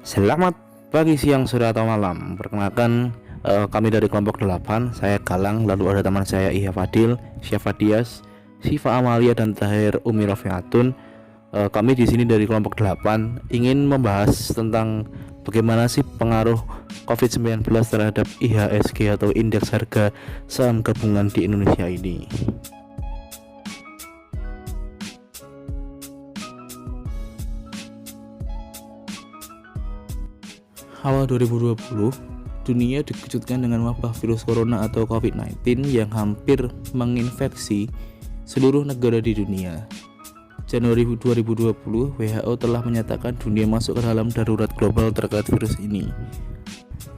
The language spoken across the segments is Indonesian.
Selamat pagi, siang, sore, atau malam. Perkenalkan, kami dari kelompok 8. Saya Galang, lalu ada teman saya Ihya Fadil, Syafa Dias, Siva Amalia, dan Tahir Umi Rofiatun. Kami di sini dari kelompok 8 ingin membahas tentang bagaimana sih pengaruh COVID-19 terhadap IHSG atau indeks harga saham gabungan di Indonesia ini. Awal 2020, dunia dikejutkan dengan wabah virus corona atau COVID-19 yang hampir menginfeksi seluruh negara di dunia. Januari 2020, WHO telah menyatakan dunia masuk ke dalam darurat global terkait virus ini.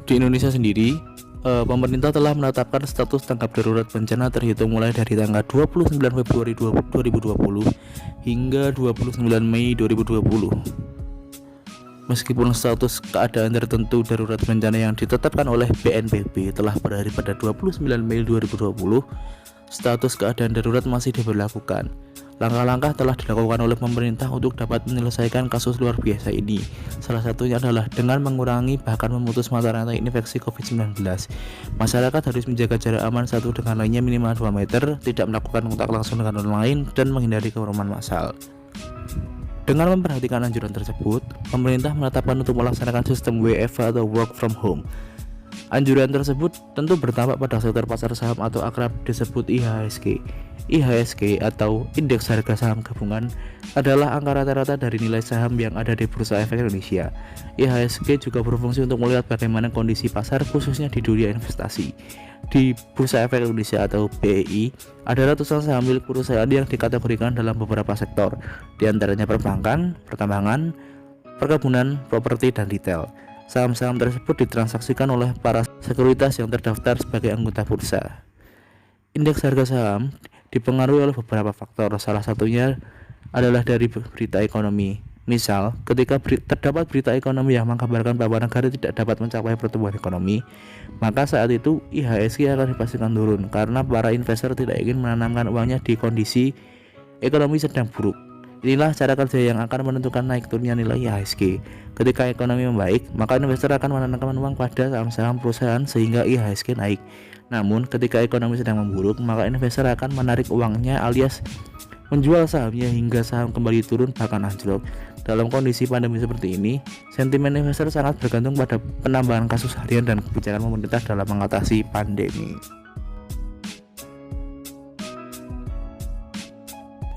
Di Indonesia sendiri, pemerintah telah menetapkan status tanggap darurat bencana terhitung mulai dari tanggal 29 Februari 2020 hingga 29 Mei 2020. Meskipun status keadaan tertentu darurat bencana yang ditetapkan oleh BNPB telah berakhir pada 29 Mei 2020, status keadaan darurat masih diberlakukan. Langkah-langkah telah dilakukan oleh pemerintah untuk dapat menyelesaikan kasus luar biasa ini. Salah satunya adalah dengan mengurangi bahkan memutus mata rantai infeksi COVID-19. Masyarakat harus menjaga jarak aman satu dengan lainnya minimal 2 meter, tidak melakukan kontak langsung dengan orang lain, dan menghindari kerumunan massal. Dengan memperhatikan anjuran tersebut, pemerintah menetapkan untuk melaksanakan sistem WFH atau work from home. Anjuran tersebut tentu berdampak pada sektor pasar saham atau akrab disebut IHSG. IHSG atau Indeks Harga Saham Gabungan adalah angka rata-rata dari nilai saham yang ada di Bursa Efek Indonesia. IHSG juga berfungsi untuk melihat bagaimana kondisi pasar khususnya di dunia investasi. Di Bursa Efek Indonesia atau BEI, ada ratusan saham milik perusahaan yang dikategorikan dalam beberapa sektor, di antaranya perbankan, pertambangan, perkebunan, properti, dan retail. Saham-saham tersebut ditransaksikan oleh para sekuritas yang terdaftar sebagai anggota bursa. Indeks harga saham dipengaruhi oleh beberapa faktor, salah satunya adalah dari berita ekonomi. Misal, ketika terdapat berita ekonomi yang mengabarkan bahwa negara tidak dapat mencapai pertumbuhan ekonomi, maka saat itu IHSG akan dipastikan turun karena para investor tidak ingin menanamkan uangnya di kondisi ekonomi sedang buruk. Inilah cara kerja yang akan menentukan naik turunnya nilai IHSG. Ketika ekonomi membaik, maka investor akan menanamkan uang pada saham-saham perusahaan sehingga IHSG naik. Namun, ketika ekonomi sedang memburuk, maka investor akan menarik uangnya alias menjual sahamnya hingga saham kembali turun bahkan anjlok. Dalam kondisi pandemi seperti ini, sentimen investor sangat bergantung pada penambahan kasus harian dan kebijakan pemerintah dalam mengatasi pandemi.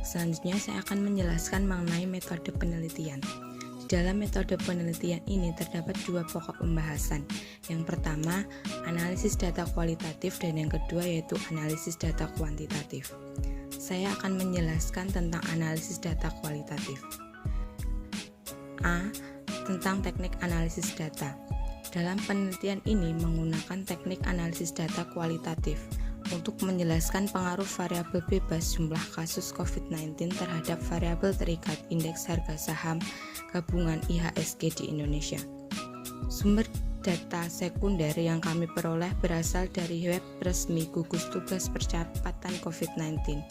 Selanjutnya saya akan menjelaskan mengenai metode penelitian. Di dalam metode penelitian ini terdapat dua pokok pembahasan. Yang pertama, analisis data kualitatif, dan yang kedua yaitu analisis data kuantitatif. Saya akan menjelaskan tentang analisis data kualitatif. A. Tentang teknik analisis data. Dalam penelitian ini menggunakan teknik analisis data kualitatif untuk menjelaskan pengaruh variabel bebas jumlah kasus COVID-19 terhadap variabel terikat indeks harga saham gabungan IHSG di Indonesia. Sumber data sekunder yang kami peroleh berasal dari web resmi Gugus Tugas Percepatan COVID-19,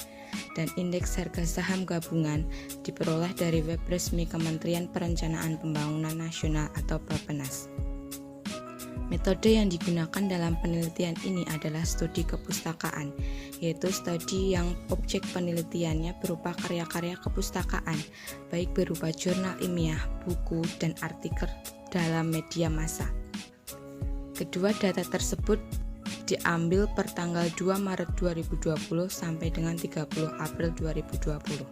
dan indeks harga saham gabungan diperoleh dari web resmi Kementerian Perencanaan Pembangunan Nasional atau Bappenas. Metode yang digunakan dalam penelitian ini adalah studi kepustakaan, yaitu studi yang objek penelitiannya berupa karya-karya kepustakaan, baik berupa jurnal ilmiah, buku, dan artikel dalam media massa. Kedua data tersebut diambil per tanggal 2 Maret 2020 sampai dengan 30 April 2020.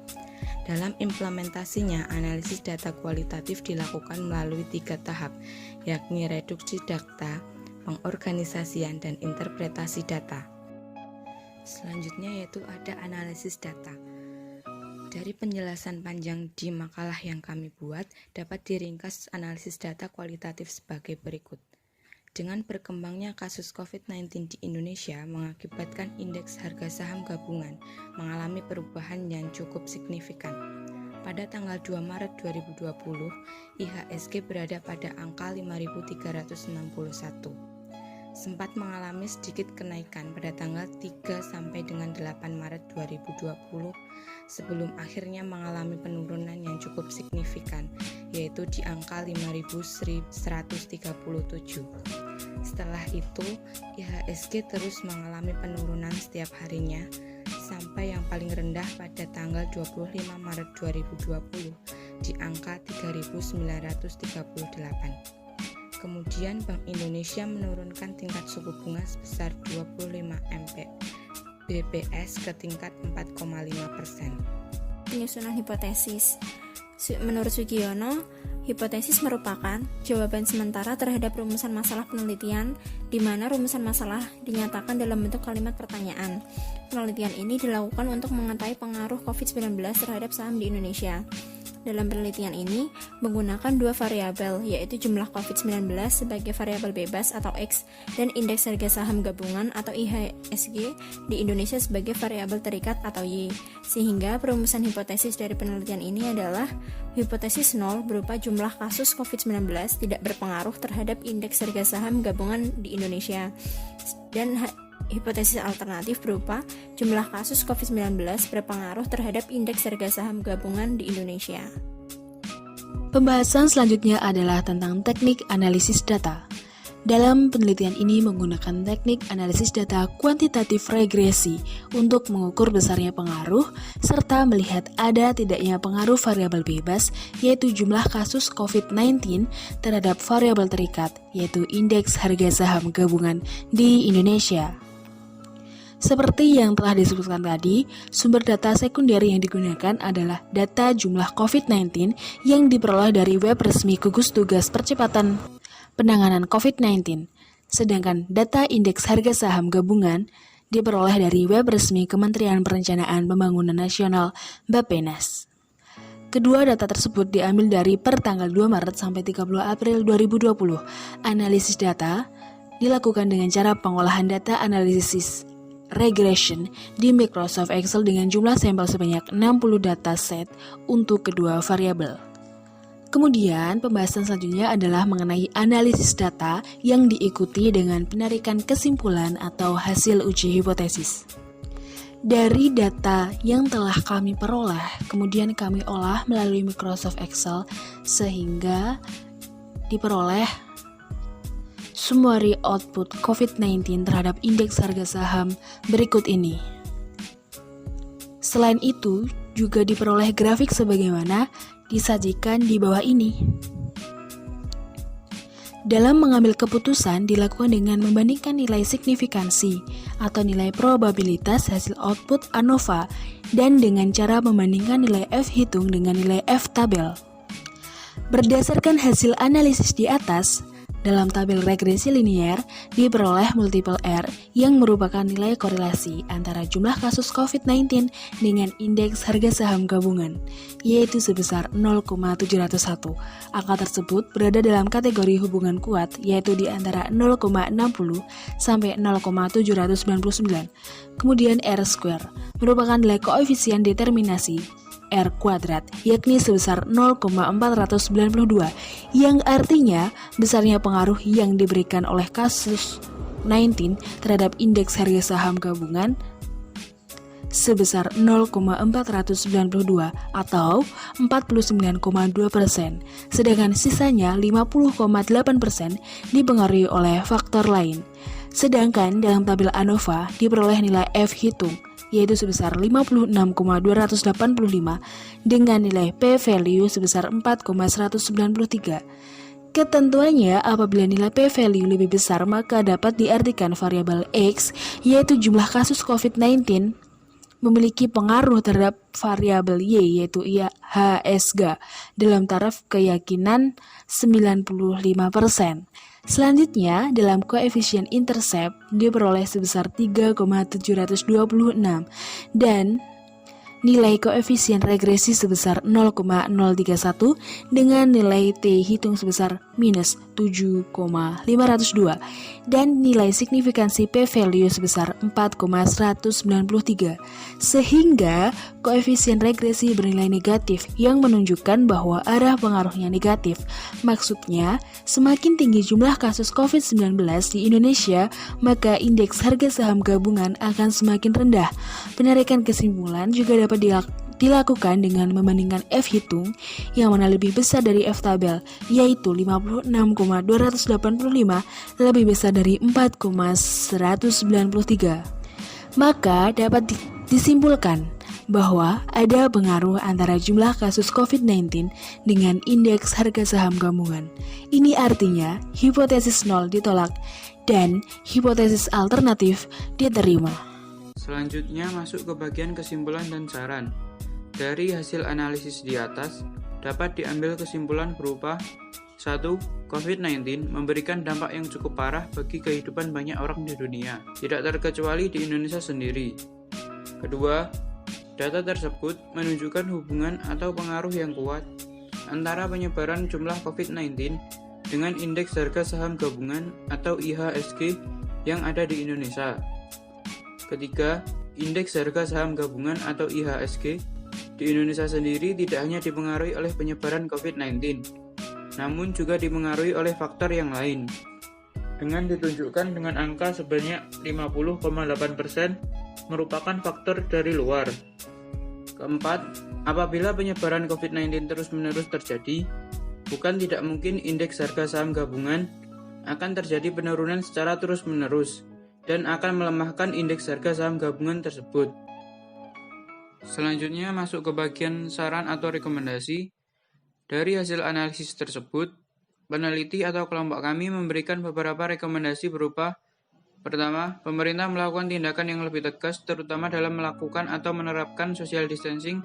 Dalam implementasinya, analisis data kualitatif dilakukan melalui 3 tahap, yakni reduksi data, pengorganisasian, dan interpretasi data. Selanjutnya yaitu ada analisis data. Dari penjelasan panjang di makalah yang kami buat, dapat diringkas analisis data kualitatif sebagai berikut. Dengan berkembangnya kasus COVID-19 di Indonesia mengakibatkan indeks harga saham gabungan mengalami perubahan yang cukup signifikan. Pada tanggal 2 Maret 2020, IHSG berada pada angka 5.361. sempat mengalami sedikit kenaikan pada tanggal 3 sampai dengan 8 Maret 2020 sebelum akhirnya mengalami penurunan yang cukup signifikan, yaitu di angka 5.137. Setelah itu, IHSG terus mengalami penurunan setiap harinya sampai yang paling rendah pada tanggal 25 Maret 2020 di angka 3.938. Kemudian Bank Indonesia menurunkan tingkat suku bunga sebesar 25 BPS ke tingkat 4,5%. Penyusunan hipotesis. Menurut Sugiono, hipotesis merupakan jawaban sementara terhadap rumusan masalah penelitian, di mana rumusan masalah dinyatakan dalam bentuk kalimat pertanyaan. Penelitian ini dilakukan untuk mengetahui pengaruh COVID-19 terhadap saham di Indonesia. Dalam penelitian ini menggunakan dua variabel, yaitu jumlah COVID-19 sebagai variabel bebas atau X dan indeks harga saham gabungan atau IHSG di Indonesia sebagai variabel terikat atau Y. Sehingga perumusan hipotesis dari penelitian ini adalah hipotesis 0 berupa jumlah kasus COVID-19 tidak berpengaruh terhadap indeks harga saham gabungan di Indonesia, dan hipotesis alternatif berupa jumlah kasus COVID-19 berpengaruh terhadap indeks harga saham gabungan di Indonesia. Pembahasan selanjutnya adalah tentang teknik analisis data. Dalam penelitian ini menggunakan teknik analisis data kuantitatif regresi untuk mengukur besarnya pengaruh serta melihat ada tidaknya pengaruh variabel bebas, yaitu jumlah kasus COVID-19 terhadap variabel terikat, yaitu indeks harga saham gabungan di Indonesia. Seperti yang telah disebutkan tadi, sumber data sekunder yang digunakan adalah data jumlah COVID-19 yang diperoleh dari web resmi Gugus Tugas Percepatan Penanganan COVID-19, sedangkan data indeks harga saham gabungan diperoleh dari web resmi Kementerian Perencanaan Pembangunan Nasional Bappenas. Kedua data tersebut diambil dari per tanggal 2 Maret sampai 30 April 2020. Analisis data dilakukan dengan cara pengolahan data analisis regression di Microsoft Excel dengan jumlah sampel sebanyak 60 dataset untuk kedua variabel. Kemudian pembahasan selanjutnya adalah mengenai analisis data yang diikuti dengan penarikan kesimpulan atau hasil uji hipotesis. Dari data yang telah kami peroleh, kemudian kami olah melalui Microsoft Excel sehingga diperoleh summary output COVID-19 terhadap indeks harga saham berikut ini. Selain itu, juga diperoleh grafik sebagaimana disajikan di bawah ini. Dalam mengambil keputusan dilakukan dengan membandingkan nilai signifikansi atau nilai probabilitas hasil output ANOVA dan dengan cara membandingkan nilai F hitung dengan nilai F tabel. Berdasarkan hasil analisis di atas, dalam tabel regresi linear diperoleh multiple R yang merupakan nilai korelasi antara jumlah kasus COVID-19 dengan indeks harga saham gabungan, yaitu sebesar 0,701. Angka tersebut berada dalam kategori hubungan kuat, yaitu di antara 0,60 sampai 0,799. Kemudian R square merupakan nilai koefisien determinasi R kuadrat, yakni sebesar 0,492, yang artinya besarnya pengaruh yang diberikan oleh kasus 19 terhadap indeks harga saham gabungan sebesar 0,492 atau 49,2%, sedangkan sisanya 50,8% dipengaruhi oleh faktor lain. Sedangkan dalam tabel ANOVA diperoleh nilai F hitung, yaitu sebesar 56,285 dengan nilai p-value sebesar 4,193. Ketentuannya, apabila nilai p-value lebih besar maka dapat diartikan variabel X, yaitu jumlah kasus COVID-19, memiliki pengaruh terhadap variabel Y, yaitu IHSG, dalam taraf keyakinan 95%. Selanjutnya, dalam koefisien intercept diperoleh sebesar 3,726 dan nilai koefisien regresi sebesar 0,031 dengan nilai T hitung sebesar minus 7,502 dan nilai signifikansi p-value sebesar 4,193 sehingga koefisien regresi bernilai negatif yang menunjukkan bahwa arah pengaruhnya negatif. Maksudnya, semakin tinggi jumlah kasus COVID-19 di Indonesia, maka indeks harga saham gabungan akan semakin rendah. Penarikan kesimpulan juga dapat dilakukan dengan membandingkan F hitung yang mana lebih besar dari F tabel, yaitu 56,285 lebih besar dari 4,193. Maka dapat disimpulkan bahwa ada pengaruh antara jumlah kasus COVID-19 dengan indeks harga saham gabungan. Ini artinya hipotesis 0 ditolak dan hipotesis alternatif diterima. Selanjutnya masuk ke bagian kesimpulan dan saran. Dari hasil analisis di atas, dapat diambil kesimpulan berupa 1. COVID-19 memberikan dampak yang cukup parah bagi kehidupan banyak orang di dunia, tidak terkecuali di Indonesia sendiri. Kedua, data tersebut menunjukkan hubungan atau pengaruh yang kuat antara penyebaran jumlah COVID-19 dengan indeks harga saham gabungan atau IHSG yang ada di Indonesia. Ketiga, indeks harga saham gabungan atau IHSG di Indonesia sendiri tidak hanya dipengaruhi oleh penyebaran COVID-19, namun juga dipengaruhi oleh faktor yang lain, dengan ditunjukkan dengan angka sebanyak 50,8% merupakan faktor dari luar. Keempat, apabila penyebaran COVID-19 terus-menerus terjadi, bukan tidak mungkin indeks harga saham gabungan akan terjadi penurunan secara terus-menerus dan akan melemahkan indeks harga saham gabungan tersebut. Selanjutnya masuk ke bagian saran atau rekomendasi. Dari hasil analisis tersebut, peneliti atau kelompok kami memberikan beberapa rekomendasi berupa: pertama, pemerintah melakukan tindakan yang lebih tegas terutama dalam melakukan atau menerapkan social distancing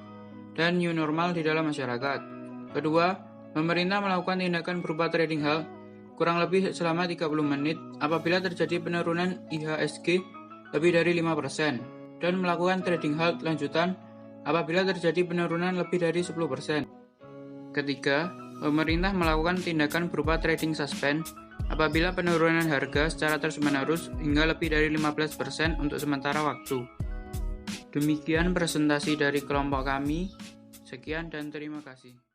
dan new normal di dalam masyarakat. Kedua, pemerintah melakukan tindakan berupa trading halt kurang lebih selama 30 menit apabila terjadi penurunan IHSG lebih dari 5% dan melakukan trading halt lanjutan apabila terjadi penurunan lebih dari 10%. Ketiga, pemerintah melakukan tindakan berupa trading suspend apabila penurunan harga secara terus-menerus hingga lebih dari 15% untuk sementara waktu. Demikian presentasi dari kelompok kami. Sekian dan terima kasih.